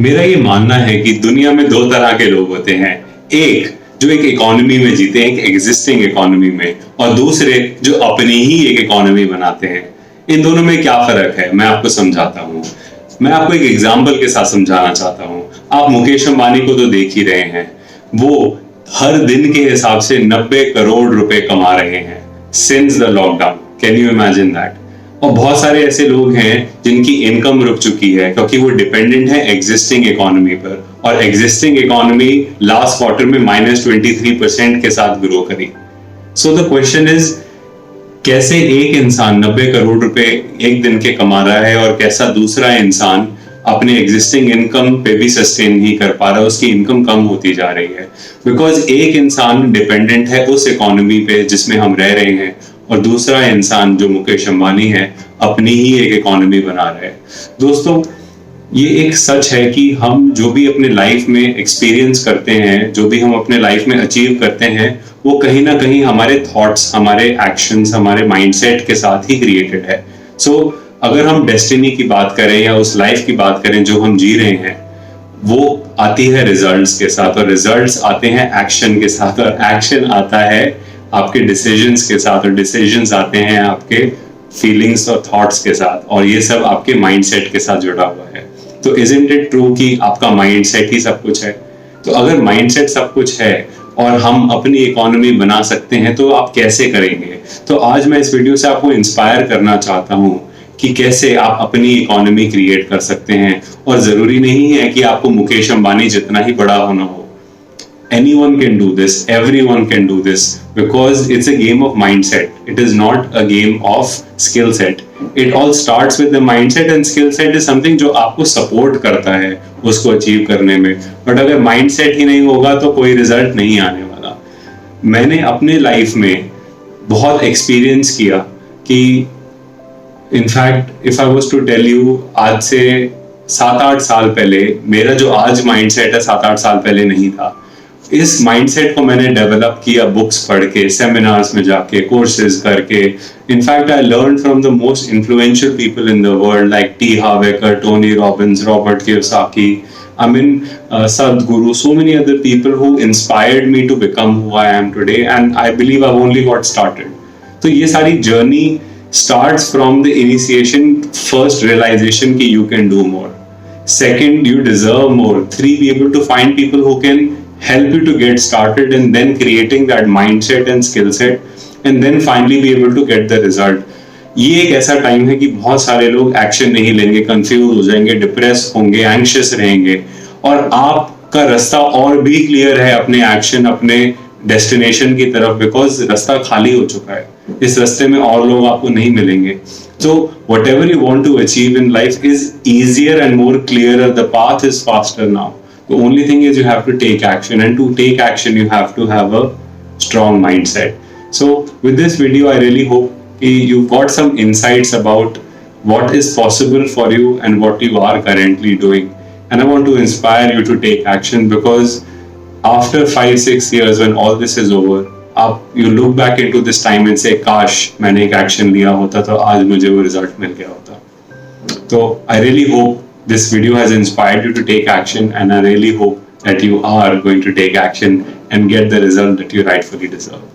मेरा ये मानना है कि दुनिया में दो तरह के लोग होते हैं। एक जो एक इकोनॉमी में जीते हैं, एक एग्जिस्टिंग इकोनॉमी में, और दूसरे जो अपनी ही एक इकोनॉमी बनाते हैं। इन दोनों में क्या फर्क है मैं आपको समझाता हूँ। मैं आपको एक एग्जाम्पल के साथ समझाना चाहता हूँ। आप मुकेश अंबानी को तो देख ही रहे हैं, वो हर दिन के हिसाब से 90 करोड़ रुपए कमा रहे हैं since the lockdown. Can you imagine that? और बहुत सारे ऐसे लोग हैं जिनकी इनकम रुक चुकी है क्योंकि वो डिपेंडेंट है एग्जिस्टिंग इकोनॉमी पर, और एग्जिस्टिंग इकोनॉमी लास्ट क्वार्टर में -23% के साथ ग्रो करी। सो द क्वेश्चन इज, कैसे एक इंसान 90 करोड़ रुपए एक दिन के कमा रहा है और कैसा दूसरा इंसान अपने एग्जिस्टिंग इनकम पे भी सस्टेन नहीं कर पा रहा, उसकी इनकम कम होती जा रही है। बिकॉज एक इंसान डिपेंडेंट है उस इकोनॉमी पे जिसमें हम रह रहे हैं, और दूसरा इंसान जो मुकेश अंबानी है अपनी ही एक इकोनॉमी बना रहा है। दोस्तों, ये एक सच है कि हम जो भी अपने लाइफ में एक्सपीरियंस करते हैं, जो भी हम अपने लाइफ में अचीव करते हैं, वो कहीं ना कहीं हमारे थॉट्स, हमारे एक्शंस, हमारे माइंडसेट के साथ ही क्रिएटेड है। सो अगर हम डेस्टिनी की बात करें या उस लाइफ की बात करें जो हम जी रहे हैं, वो आती है रिजल्ट्स के साथ, और रिजल्ट्स आते हैं एक्शन के साथ, और एक्शन आता है आपके डिसीजंस के साथ, और डिसीजंस आते हैं आपके फीलिंग्स और थॉट्स के साथ, और ये सब आपके माइंडसेट के साथ जुड़ा हुआ है। तो इजंट इट ट्रू कि आपका माइंडसेट ही सब कुछ है? तो अगर माइंडसेट सब कुछ है और हम अपनी इकोनॉमी बना सकते हैं, तो आप कैसे करेंगे? तो आज मैं इस वीडियो से आपको इंस्पायर करना चाहता हूं कि कैसे आप अपनी इकोनॉमी क्रिएट कर सकते हैं। और जरूरी नहीं है कि आपको मुकेश अंबानी जितना ही बड़ा होना हो। Anyone can do this, everyone can do this, because it's a game of mindset. It is not a game of skill set. It all starts with the mindset, and skill set is something जो आपको support करता है उसको achieve करने में। But अगर mindset ही नहीं होगा तो कोई result नहीं आने वाला। मैंने अपने life में बहुत experience किया कि in fact, if I was to tell you, आज से 7-8 साल पहले मेरा जो आज mindset है 7-8 साल पहले नहीं था। इस माइंडसेट को मैंने डेवलप किया बुक्स पढ़ के, सेमिनार्स में जाके, कोर्सेज करके। In fact I learn from the most influential people in the world like T हार्व acre, Tony Robbins, Robert Kiyosaki, I mean Sadhguru, so many other people who inspired me to become who I am today, and I believe I've only got started. तो ये सारी journey starts from the initiation, first realization कि you can do more, second you deserve more, 3 be able to find people who can help you to get started, and then creating that mindset and skill set, and then finally be able to get the result. ये एक ऐसा time है कि बहुत सारे लोग action नहीं लेंगे, कंफ्यूज हो जाएंगे, डिप्रेस होंगे, एंग्शियस रहेंगे, और आपका रास्ता और भी क्लियर है अपने एक्शन, अपने डेस्टिनेशन की तरफ, बिकॉज रास्ता खाली हो चुका है। इस रास्ते में और लोग आपको नहीं मिलेंगे। So whatever you want to achieve in life is easier and more clearer. The path is faster now. The only thing is you have to take action, and to take action you have to have a strong mindset. So with this video I really hope you got some insights about what is possible for you and what you are currently doing, and I want to inspire you to take action, because after 5-6 years when all this is over, you look back into this time and say, काश मैंने एक action लिया होता तो आज मुझे वो result मिल गया होता। तो I really hope this video has inspired you to take action, and I really hope that you are going to take action and get the result that you rightfully deserve.